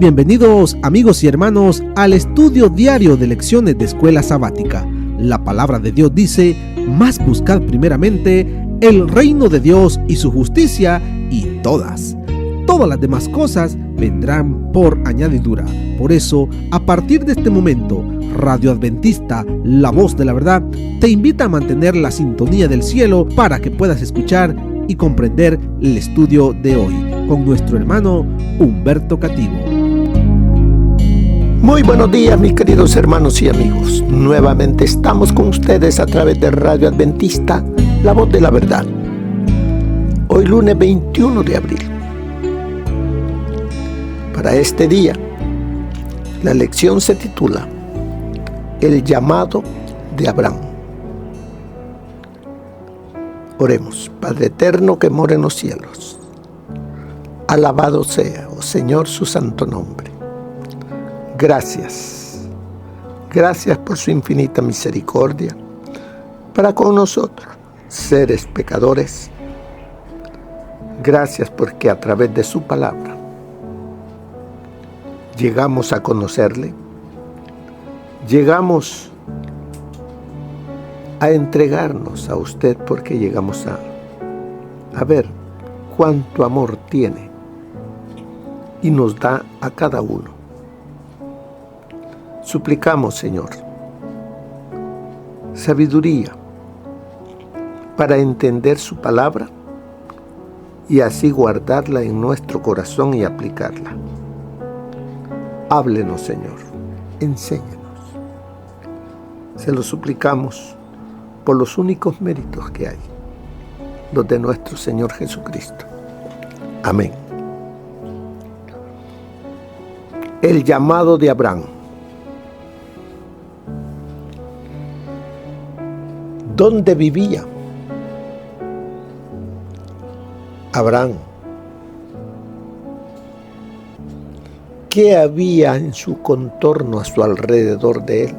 Bienvenidos amigos y hermanos al estudio diario de lecciones de Escuela Sabática. La palabra de Dios dice: mas buscad primeramente el reino de Dios y su justicia, y todas las demás cosas vendrán por añadidura. Por eso, a partir de este momento, Radio Adventista, la voz de la verdad, te invita a mantener la sintonía del cielo para que puedas escuchar y comprender el estudio de hoy con nuestro hermano Humberto Cativo. Muy buenos días, mis queridos hermanos y amigos. Nuevamente estamos con ustedes a través de Radio Adventista, la voz de la verdad. Hoy lunes 21 de abril. Para este día, la lección se titula El llamado de Abraham. Oremos. Padre eterno que mora en los cielos, alabado sea, oh Señor, su santo nombre. Gracias por su infinita misericordia para con nosotros, seres pecadores. Gracias porque a través de su palabra llegamos a conocerle, llegamos a entregarnos a usted, porque llegamos a ver cuánto amor tiene y nos da a cada uno. Suplicamos, Señor, sabiduría para entender su palabra y así guardarla en nuestro corazón y aplicarla. Háblenos, Señor, enséñanos. Se lo suplicamos por los únicos méritos que hay, los de nuestro Señor Jesucristo. Amén. El llamado de Abraham. ¿Dónde vivía Abraham? ¿Qué había en su contorno, a su alrededor de él?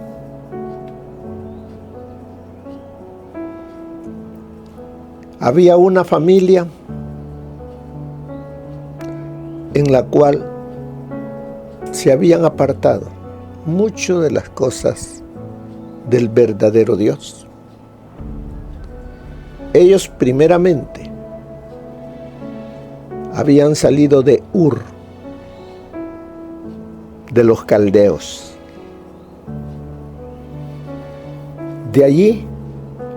Había una familia en la cual se habían apartado mucho de las cosas del verdadero Dios. Ellos primeramente habían salido de Ur, de los caldeos. De allí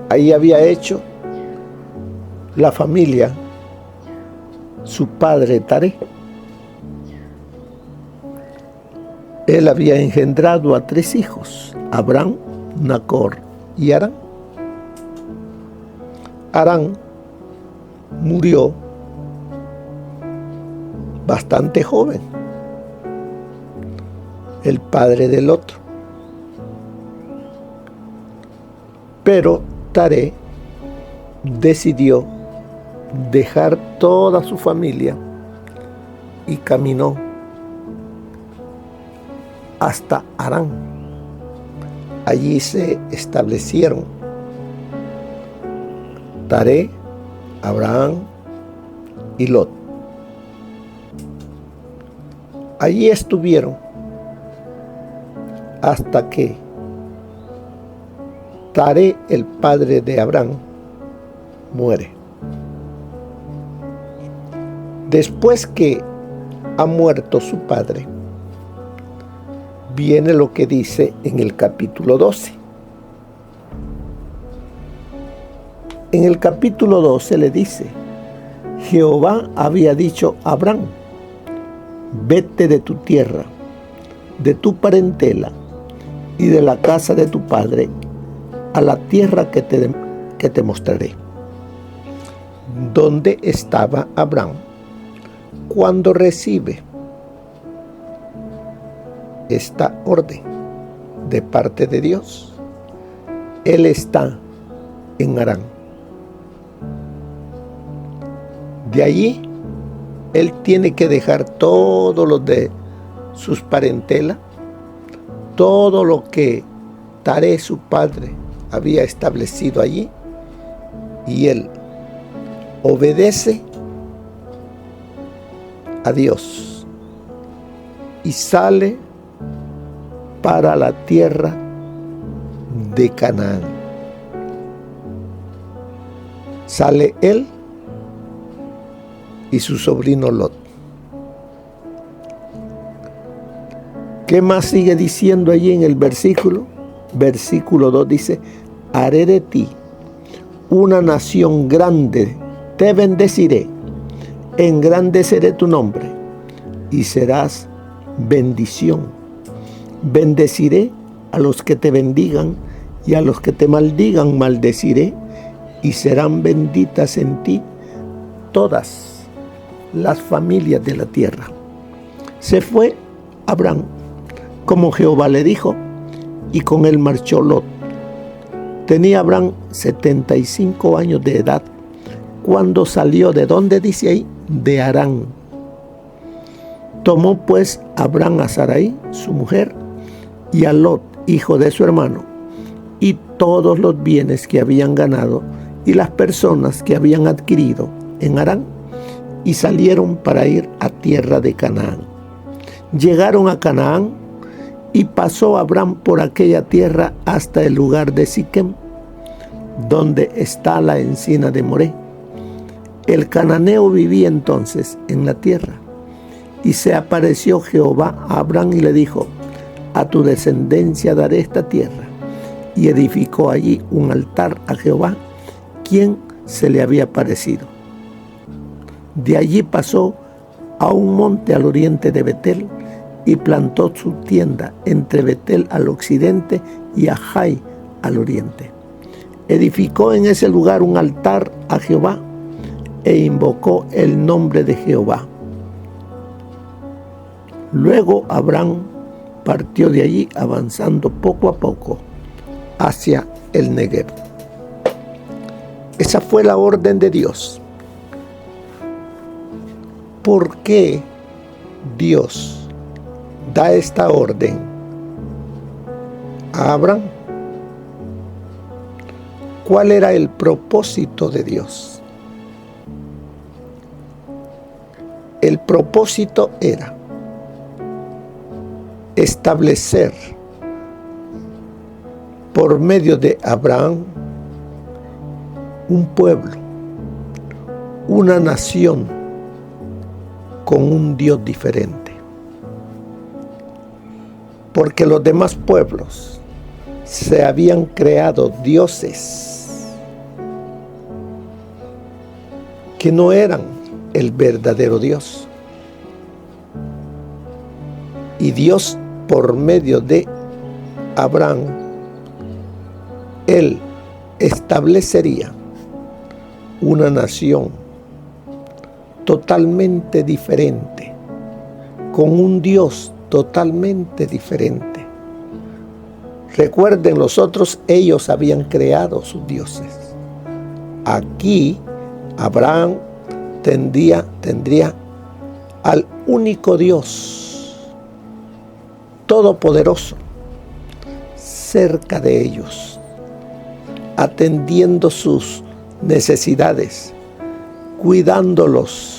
había hecho la familia su padre Taré. Él había engendrado a 3 hijos: Abraham, Nacor y Harán. Harán murió bastante joven, el padre del otro. Pero Taré decidió dejar toda su familia y caminó hasta Harán. Allí se establecieron Taré, Abraham y Lot. Allí estuvieron hasta que Taré, el padre de Abraham, muere. Después que ha muerto su padre, viene lo que dice en el capítulo 12. En el capítulo 12 le dice: Jehová había dicho a Abraham: vete de tu tierra, de tu parentela y de la casa de tu padre a la tierra que te mostraré. ¿Dónde estaba Abraham cuando recibe esta orden de parte de Dios? Él está en Harán. De allí, él tiene que dejar todo lo de sus parentelas, todo lo que Taré, su padre, había establecido allí, y él obedece a Dios y sale para la tierra de Canaán. Sale él y su sobrino Lot. ¿Qué más sigue diciendo allí en el versículo? Versículo 2 dice: haré de ti una nación grande, te bendeciré, engrandeceré tu nombre y serás bendición. Bendeciré a los que te bendigan y a los que te maldigan maldeciré, y serán benditas en ti todas las familias de la tierra. Se fue Abraham, como Jehová le dijo, y con él marchó Lot. Tenía Abraham 75 años de edad cuando salió. ¿De dónde dice ahí? De Harán. Tomó pues Abraham a Sarai, su mujer, y a Lot, hijo de su hermano, y todos los bienes que habían ganado y las personas que habían adquirido en Harán, y salieron para ir a tierra de Canaán. Llegaron a Canaán, y pasó Abraham por aquella tierra hasta el lugar de Siquem, donde está la encina de Moré. El cananeo vivía entonces en la tierra. Y se apareció Jehová a Abraham y le dijo: a tu descendencia daré esta tierra. Y edificó allí un altar a Jehová, quien se le había aparecido. De allí pasó a un monte al oriente de Betel, y plantó su tienda entre Betel al occidente y a Jai al oriente. Edificó en ese lugar un altar a Jehová e invocó el nombre de Jehová. Luego Abraham partió de allí, avanzando poco a poco hacia el Negev. Esa fue la orden de Dios. ¿Por qué Dios da esta orden a Abraham? ¿Cuál era el propósito de Dios? El propósito era establecer por medio de Abraham un pueblo, una nación con un Dios diferente. Porque los demás pueblos se habían creado dioses que no eran el verdadero Dios. Y Dios, por medio de Abraham, él establecería una nación totalmente diferente, con un Dios totalmente diferente. Recuerden, los otros, ellos habían creado sus dioses. Aquí Abraham tendría al único Dios todopoderoso cerca de ellos, atendiendo sus necesidades, cuidándolos.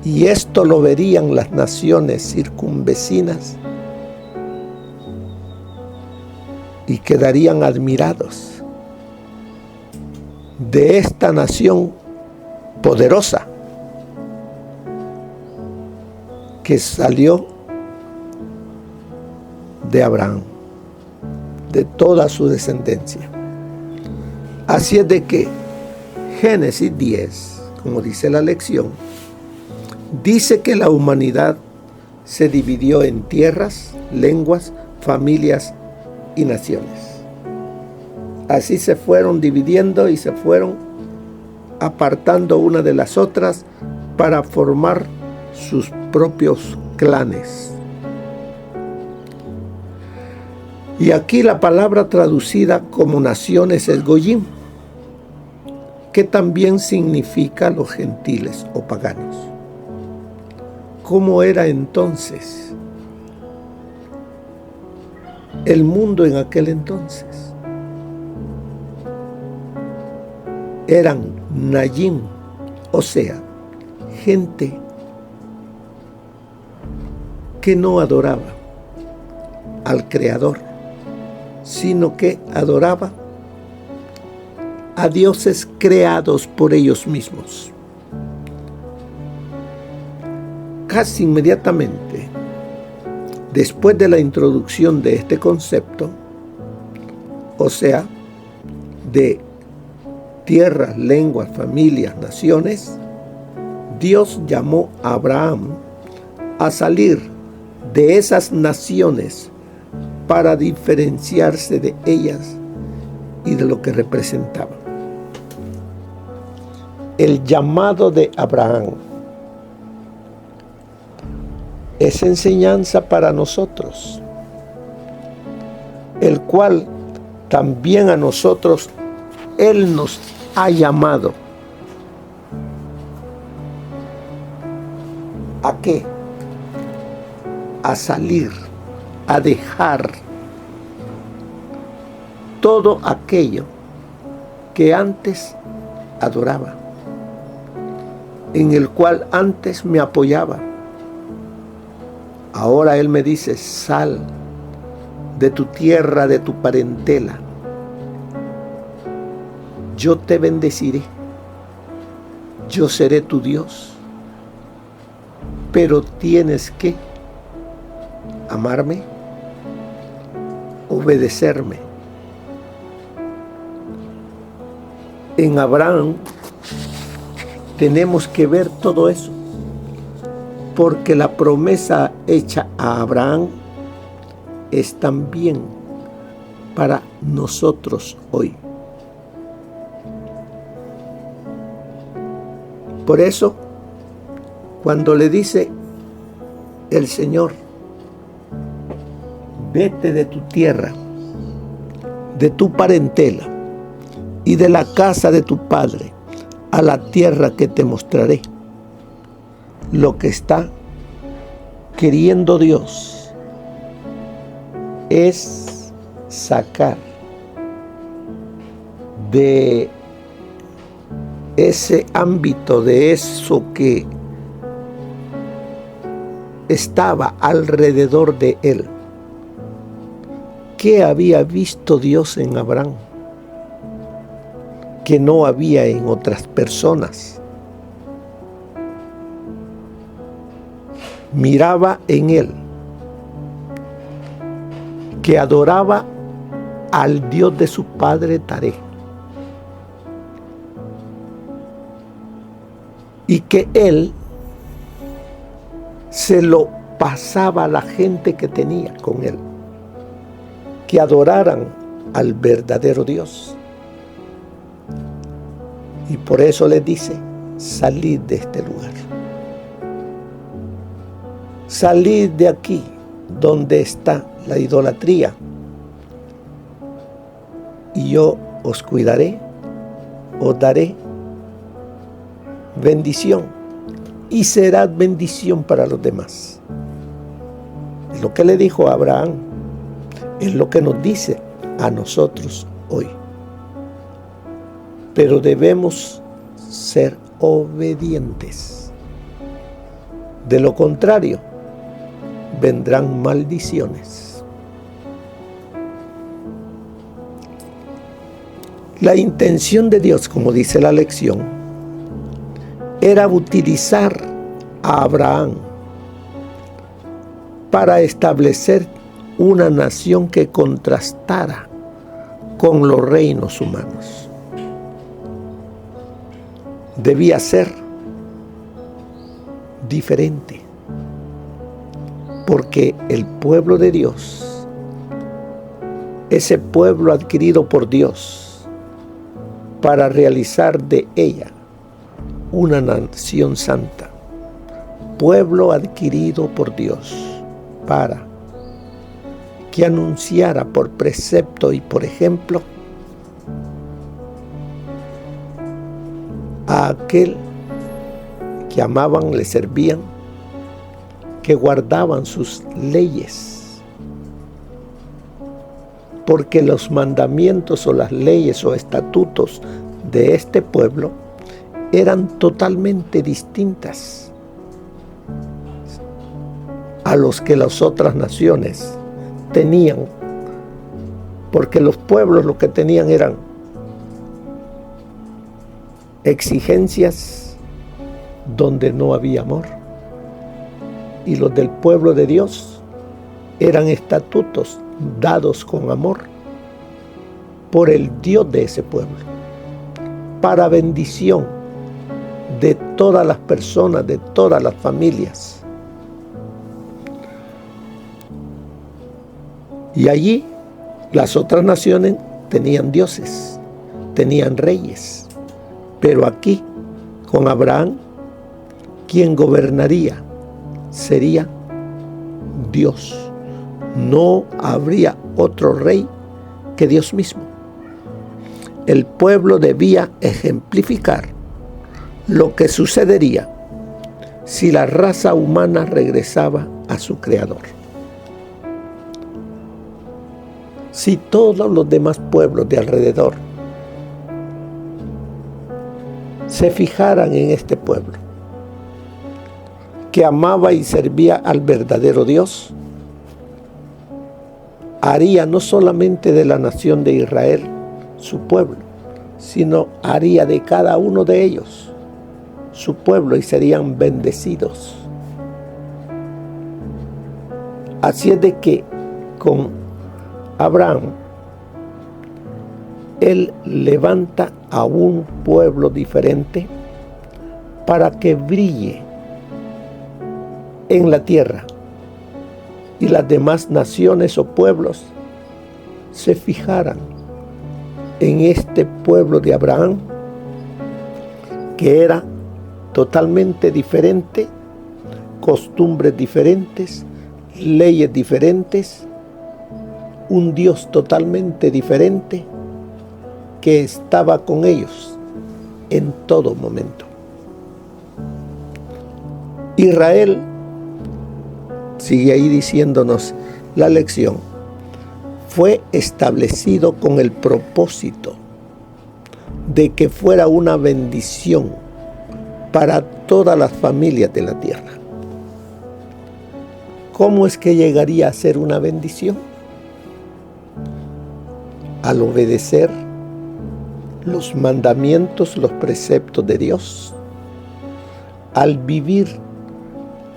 Y esto lo verían las naciones circunvecinas y quedarían admirados de esta nación poderosa que salió de Abraham, de toda su descendencia. Así es de que Génesis 10, como dice la lección, dice que la humanidad se dividió en tierras, lenguas, familias y naciones. Así se fueron dividiendo y se fueron apartando una de las otras para formar sus propios clanes. Y aquí la palabra traducida como naciones es Goyim, que también significa los gentiles o paganos. ¿Cómo era entonces el mundo en aquel entonces? Eran Nayim, o sea, gente que no adoraba al Creador, sino que adoraba a dioses creados por ellos mismos. Casi inmediatamente, después de la introducción de este concepto, o sea, de tierras, lenguas, familias, naciones, Dios llamó a Abraham a salir de esas naciones para diferenciarse de ellas y de lo que representaban. El llamado de Abraham es enseñanza para nosotros, el cual también a nosotros Él nos ha llamado. ¿A qué? A salir, a dejar todo aquello que antes adoraba, en el cual antes me apoyaba. Ahora Él me dice: sal de tu tierra, de tu parentela. Yo te bendeciré. Yo seré tu Dios. Pero tienes que amarme, obedecerme. En Abraham tenemos que ver todo eso, porque la promesa hecha a Abraham es también para nosotros hoy. Por eso, cuando le dice el Señor: vete de tu tierra, de tu parentela y de la casa de tu padre a la tierra que te mostraré. Lo que está queriendo Dios es sacar de ese ámbito, de eso que estaba alrededor de él. ¿Qué había visto Dios en Abraham que no había en otras personas? Miraba en él que adoraba al Dios de su padre Taré, y que él se lo pasaba a la gente que tenía con él, que adoraran al verdadero Dios. Y por eso les dice: salid de este lugar, salid de aquí donde está la idolatría, y yo os cuidaré, os daré bendición, y será bendición para los demás. Es lo que le dijo a Abraham, es lo que nos dice a nosotros hoy. Pero debemos ser obedientes. De lo contrario, vendrán maldiciones. La intención de Dios, como dice la lección, era utilizar a Abraham para establecer una nación que contrastara con los reinos humanos. Debía ser diferente, porque el pueblo de Dios, ese pueblo adquirido por Dios para realizar de ella una nación santa, pueblo adquirido por Dios para que anunciara por precepto y por ejemplo a aquel que amaban, le servían, que guardaban sus leyes, porque los mandamientos o las leyes o estatutos de este pueblo eran totalmente distintas. a los que las otras naciones tenían, porque los pueblos lo que tenían eran exigencias donde no había amor, y los del pueblo de Dios eran estatutos dados con amor por el Dios de ese pueblo, para bendición de todas las personas, de todas las familias. Y allí las otras naciones tenían dioses, tenían reyes, pero aquí con Abraham, quien gobernaría sería Dios. No habría otro rey que Dios mismo. El pueblo debía ejemplificar lo que sucedería si la raza humana regresaba a su creador. Si todos los demás pueblos de alrededor se fijaran en este pueblo, que amaba y servía al verdadero Dios, haría no solamente de la nación de Israel su pueblo, sino haría de cada uno de ellos su pueblo y serían bendecidos. Así es de que con Abraham, él levanta a un pueblo diferente para que brille en la tierra y las demás naciones o pueblos se fijaran en este pueblo de Abraham, que era totalmente diferente, costumbres diferentes, leyes diferentes, un Dios totalmente diferente que estaba con ellos en todo momento. Israel, sigue ahí diciéndonos la lección, fue establecido con el propósito de que fuera una bendición para todas las familias de la tierra. ¿Cómo es que llegaría a ser una bendición? Al obedecer los mandamientos, los preceptos de Dios, al vivir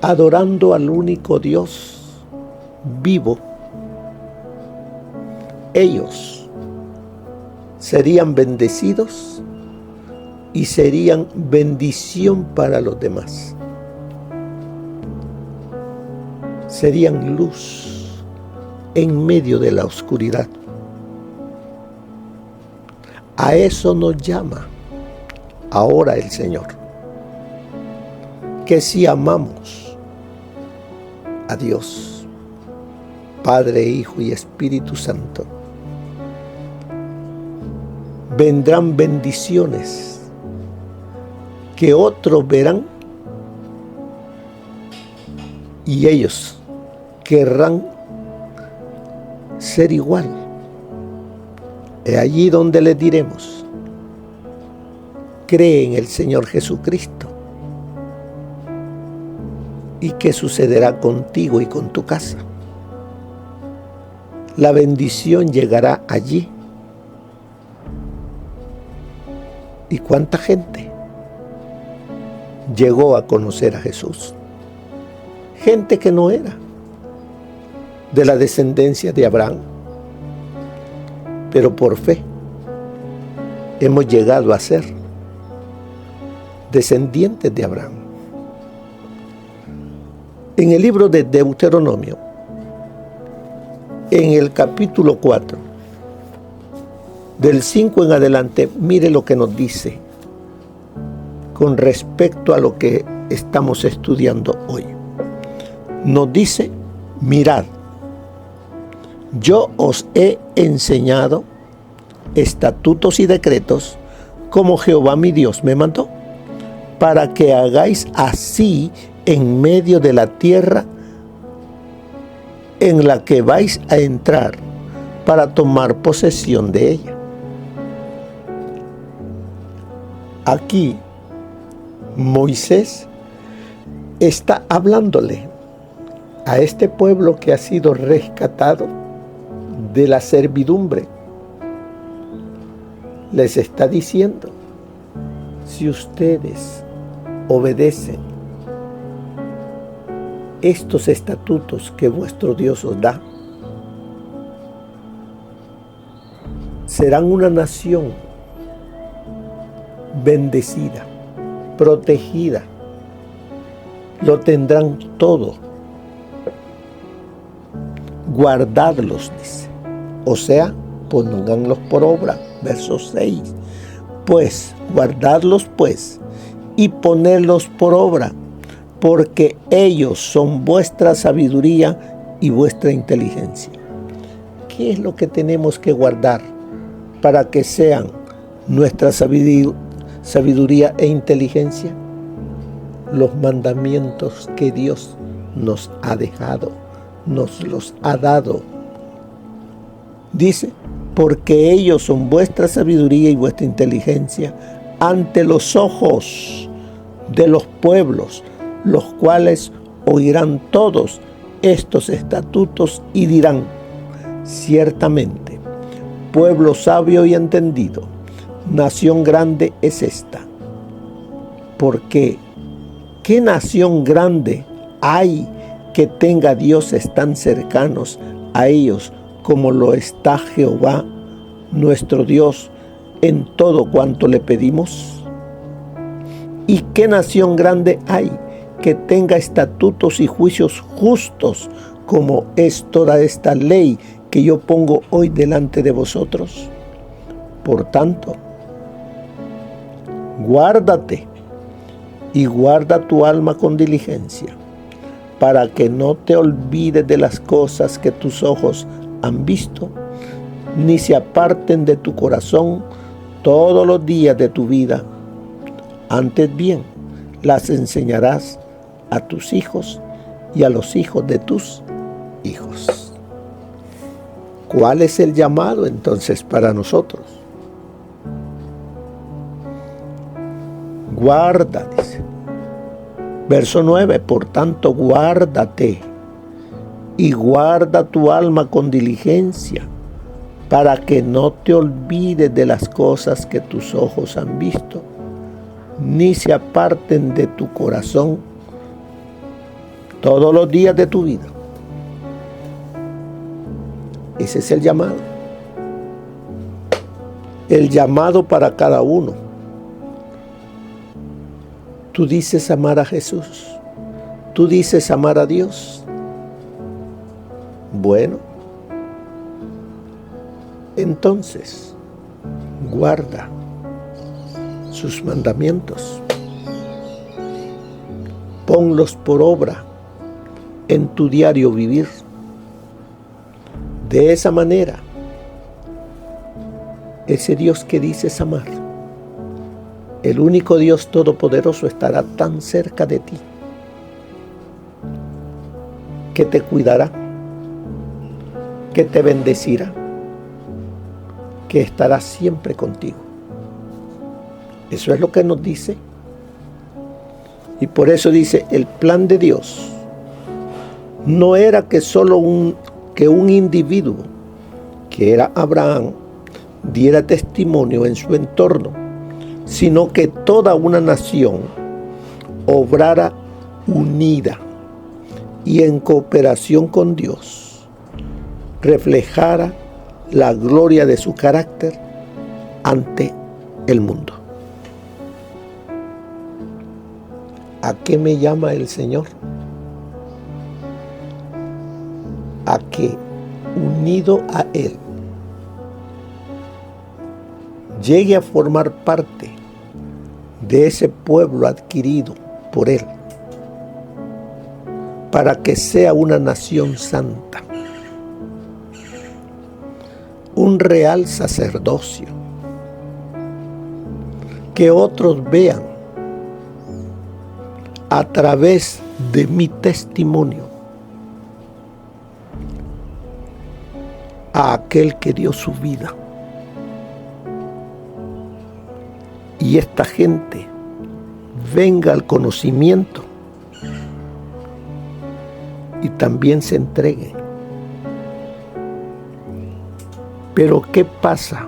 adorando al único Dios vivo, ellos serían bendecidos y serían bendición para los demás. Serían luz en medio de la oscuridad. A eso nos llama ahora el Señor. Que si amamos a Dios, Padre, Hijo y Espíritu Santo, vendrán bendiciones que otros verán y ellos querrán ser igual. Es allí donde les diremos: cree en el Señor Jesucristo. ¿Y qué sucederá contigo y con tu casa? La bendición llegará allí. ¿Y cuánta gente llegó a conocer a Jesús? Gente que no era de la descendencia de Abraham, pero por fe hemos llegado a ser descendientes de Abraham. En el libro de Deuteronomio, en el capítulo 4, del 5 en adelante, mire lo que nos dice con respecto a lo que estamos estudiando hoy. Nos dice: mirad, yo os he enseñado estatutos y decretos como Jehová mi Dios me mandó, para que hagáis así en medio de la tierra en la que vais a entrar para tomar posesión de ella. Aquí Moisés está hablándole a este pueblo que ha sido rescatado de la servidumbre, les está diciendo: si ustedes obedecen estos estatutos que vuestro Dios os da, serán una nación bendecida, protegida, lo tendrán todo. Guardadlos, dice. O sea, pónganlos por obra. Verso 6. Pues, guardadlos pues, y ponerlos por obra, porque ellos son vuestra sabiduría y vuestra inteligencia. ¿Qué es lo que tenemos que guardar para que sean nuestra sabiduría e inteligencia? Los mandamientos que Dios nos ha dejado, nos los ha dado. Dice: porque ellos son vuestra sabiduría y vuestra inteligencia ante los ojos de los pueblos, los cuales oirán todos estos estatutos y dirán: ciertamente, pueblo sabio y entendido, nación grande es esta. Porque ¿qué nación grande hay que tenga dioses tan cercanos a ellos como lo está Jehová, nuestro Dios, en todo cuanto le pedimos? ¿Y qué nación grande hay que tenga estatutos y juicios justos como es toda esta ley que yo pongo hoy delante de vosotros? Por tanto, guárdate y guarda tu alma con diligencia, para que no te olvides de las cosas que tus ojos han visto, ni se aparten de tu corazón todos los días de tu vida. Antes bien, las enseñarás a tus hijos y a los hijos de tus hijos. ¿Cuál es el llamado entonces para nosotros? Guarda, dice. Verso 9, por tanto, guárdate y guarda tu alma con diligencia, para que no te olvides de las cosas que tus ojos han visto, ni se aparten de tu corazón todos los días de tu vida. Ese es el llamado. El llamado para cada uno. Tú dices amar a Jesús. Tú dices amar a Dios. Bueno, entonces guarda sus mandamientos. Ponlos por obra en tu diario vivir. De esa manera, ese Dios que dices amar, el único Dios todopoderoso, estará tan cerca de ti que te cuidará, que te bendecirá, que estará siempre contigo. Eso es lo que nos dice. Y por eso dice, el plan de Dios no era que solo un individuo, que era Abraham, diera testimonio en su entorno, sino que toda una nación obrara unida y en cooperación con Dios, reflejara la gloria de su carácter ante el mundo. ¿A qué me llama el Señor? A que, unido a Él, llegue a formar parte de ese pueblo adquirido por Él, para que sea una nación santa, un real sacerdocio, que otros vean a través de mi testimonio a aquel que dio su vida. Y esta gente venga al conocimiento y también se entreguen. Pero ¿qué pasa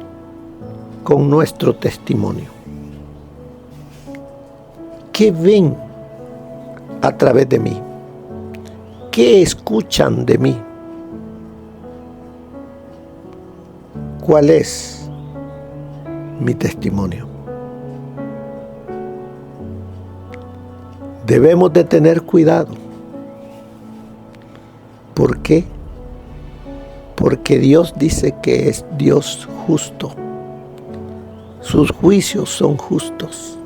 con nuestro testimonio? ¿Qué ven a través de mí? ¿Qué escuchan de mí? ¿Cuál es mi testimonio? Debemos de tener cuidado. ¿Por qué? Porque Dios dice que es Dios justo. Sus juicios son justos.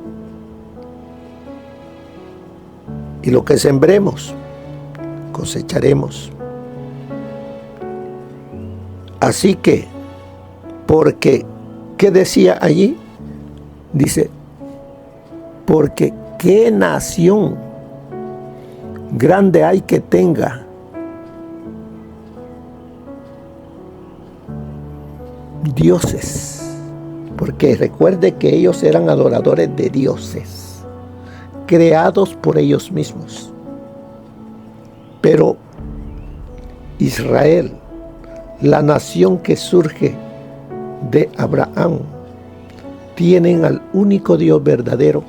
Y lo que sembremos, cosecharemos. Así que, porque, ¿qué decía allí? Dice, porque ¿qué nación grande hay que tenga dioses? Porque recuerde que ellos eran adoradores de dioses, creados por ellos mismos. Pero Israel, la nación que surge de Abraham, tienen al único Dios verdadero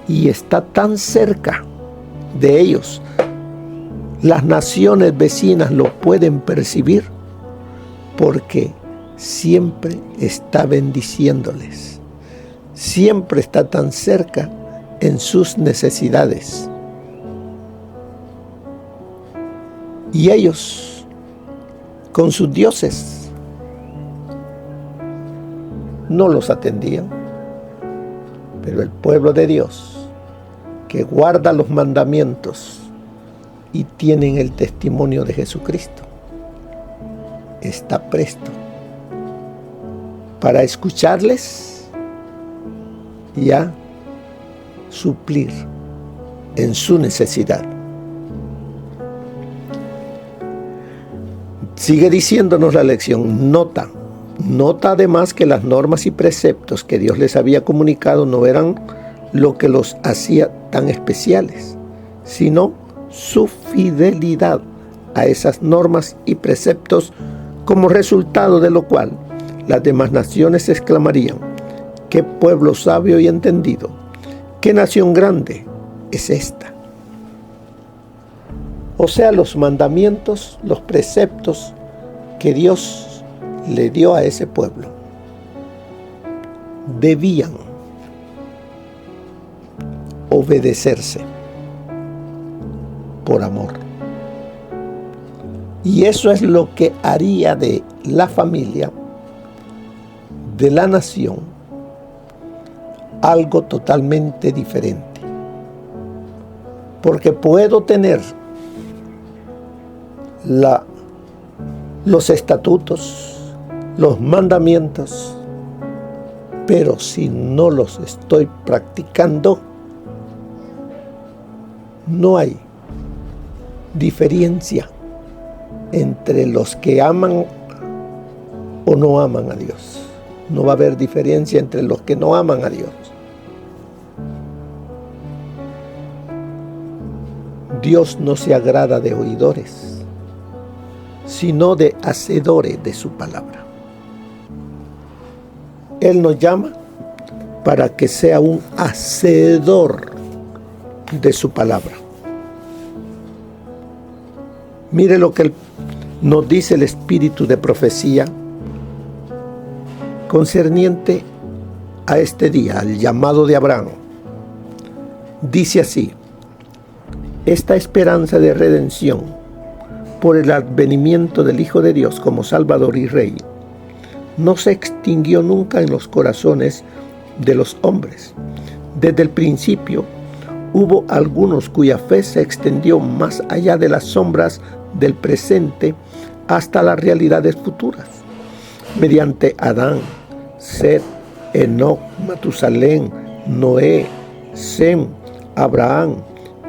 y está tan cerca de ellos. Las naciones vecinas lo pueden percibir porque siempre está bendiciéndoles, siempre está tan cerca en sus necesidades. Y ellos, con sus dioses, no los atendían. Pero el pueblo de Dios, que guarda los mandamientos y tienen el testimonio de Jesucristo, está presto para escucharles y a suplir en su necesidad. Sigue diciéndonos la lección, nota además que las normas y preceptos que Dios les había comunicado no eran lo que los hacía tan especiales, sino su fidelidad a esas normas y preceptos, como resultado de lo cual las demás naciones exclamarían: ¡qué pueblo sabio y entendido! ¡Qué nación grande es esta! O sea, los mandamientos, los preceptos que Dios le dio a ese pueblo debían obedecerse por amor. Y eso es lo que haría de la familia, de la nación, algo totalmente diferente. Porque puedo tener los estatutos, los mandamientos, pero si no los estoy practicando, no hay diferencia entre los que aman o no aman a Dios. No va a haber diferencia entre los que no aman a Dios. Dios no se agrada de oidores, sino de hacedores de su palabra. Él nos llama para que sea un hacedor de su palabra. Mire lo que nos dice el espíritu de profecía concerniente a este día, al llamado de Abraham. Dice así: esta esperanza de redención por el advenimiento del Hijo de Dios como Salvador y Rey no se extinguió nunca en los corazones de los hombres. Desde el principio hubo algunos cuya fe se extendió más allá de las sombras del presente hasta las realidades futuras. Mediante Adán, Set, Enoc, Matusalén, Noé, Sem, Abraham,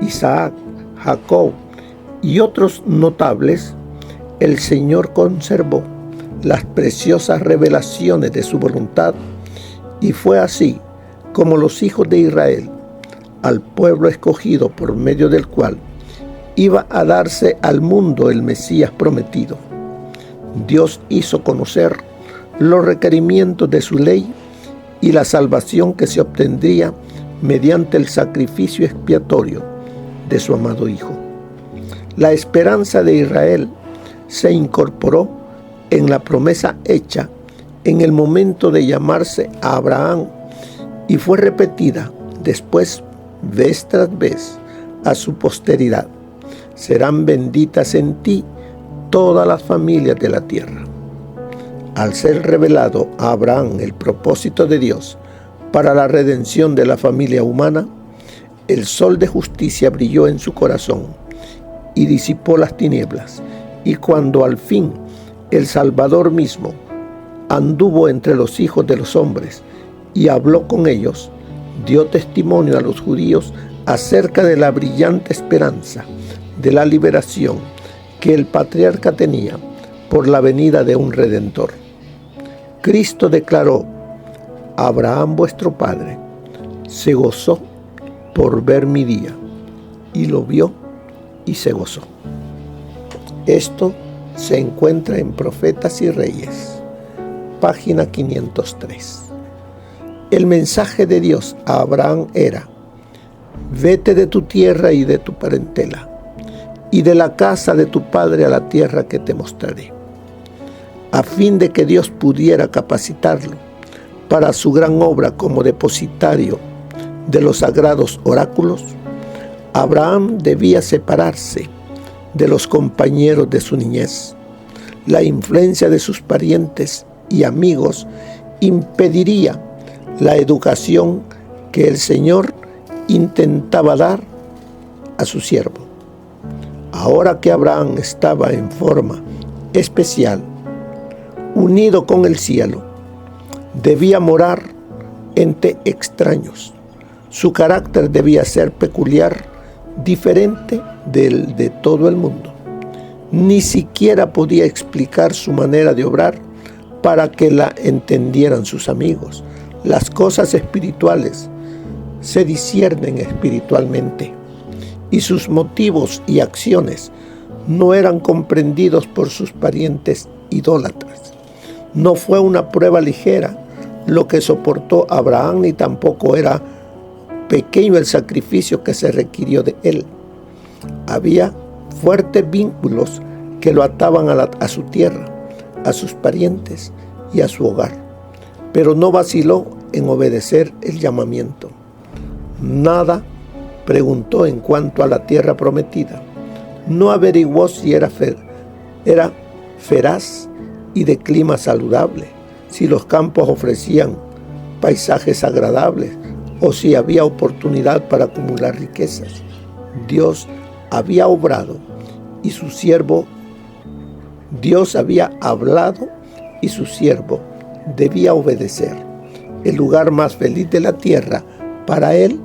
Isaac, Jacob y otros notables, el Señor conservó las preciosas revelaciones de su voluntad, y fue así como los hijos de Israel, al pueblo escogido por medio del cual iba a darse al mundo el Mesías prometido. Dios hizo conocer los requerimientos de su ley y la salvación que se obtendría mediante el sacrificio expiatorio de su amado Hijo. La esperanza de Israel se incorporó en la promesa hecha en el momento de llamarse a Abraham y fue repetida después vez tras vez a su posteridad. Serán benditas en ti todas las familias de la tierra. Al ser revelado a Abraham el propósito de Dios para la redención de la familia humana, el sol de justicia brilló en su corazón y disipó las tinieblas. Y cuando al fin el Salvador mismo anduvo entre los hijos de los hombres y habló con ellos, dio testimonio a los judíos acerca de la brillante esperanza de la liberación que el patriarca tenía por la venida de un Redentor. Cristo declaró: Abraham vuestro padre se gozó por ver mi día, y lo vio y se gozó. Esto se encuentra en Profetas y Reyes, página 503. El mensaje de Dios a Abraham era: vete de tu tierra y de tu parentela, y de la casa de tu padre a la tierra que te mostraré. A fin de que Dios pudiera capacitarlo para su gran obra como depositario de los sagrados oráculos, Abraham debía separarse de los compañeros de su niñez. La influencia de sus parientes y amigos impediría la educación que el Señor intentaba dar a su siervo. Ahora que Abraham estaba en forma especial, unido con el cielo, debía morar entre extraños. Su carácter debía ser peculiar, diferente del de todo el mundo. Ni siquiera podía explicar su manera de obrar para que la entendieran sus amigos. Las cosas espirituales se disciernen espiritualmente, y sus motivos y acciones no eran comprendidos por sus parientes idólatras. No fue una prueba ligera lo que soportó Abraham, ni tampoco era pequeño el sacrificio que se requirió de él. Había fuertes vínculos que lo ataban a su tierra, a sus parientes y a su hogar, pero no vaciló en obedecer el llamamiento. Nada preguntó en cuanto a la tierra prometida. No averiguó si era feraz y de clima saludable, si los campos ofrecían paisajes agradables o si había oportunidad para acumular riquezas. Dios había obrado y su siervo, Dios había hablado y su siervo debía obedecer. El lugar más feliz de la tierra para él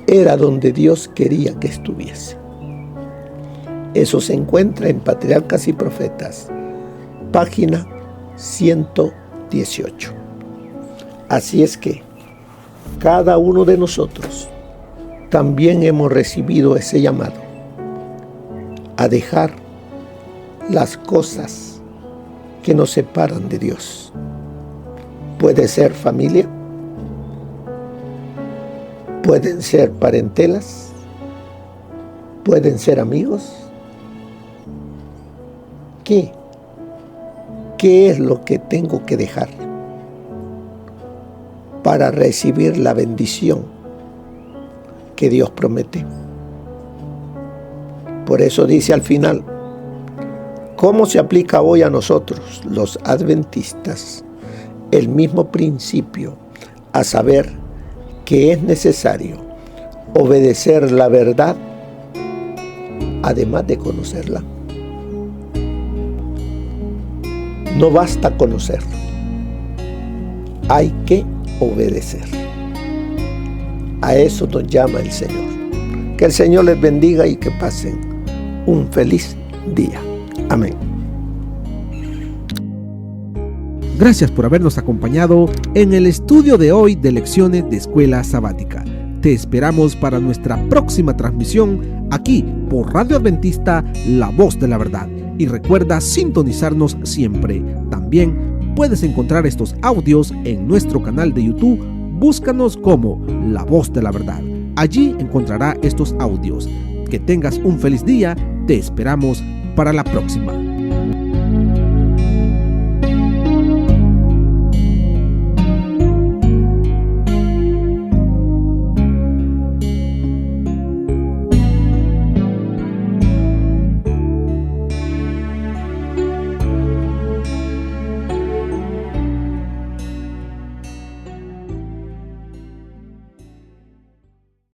era donde Dios quería que estuviese. Eso se encuentra en Patriarcas y Profetas, página 118. Así es que cada uno de nosotros también hemos recibido ese llamado a dejar las cosas que nos separan de Dios. Puede ser familia, pueden ser parentelas, pueden ser amigos. ¿Qué es lo que tengo que dejar para recibir la bendición que Dios promete? Por eso dice al final: ¿cómo se aplica hoy a nosotros, los adventistas, el mismo principio, a saber que es necesario obedecer la verdad, además de conocerla? No basta conocer, hay que obedecer. A eso nos llama el Señor. Que el Señor les bendiga y que pasen un feliz día. Amén. Gracias por habernos acompañado en el estudio de hoy de Lecciones de Escuela Sabática. Te esperamos para nuestra próxima transmisión aquí por Radio Adventista, La Voz de la Verdad. Y recuerda sintonizarnos siempre. También puedes encontrar estos audios en nuestro canal de YouTube. Búscanos como La Voz de la Verdad. Allí encontrará estos audios. Que tengas un feliz día. Te esperamos para la próxima.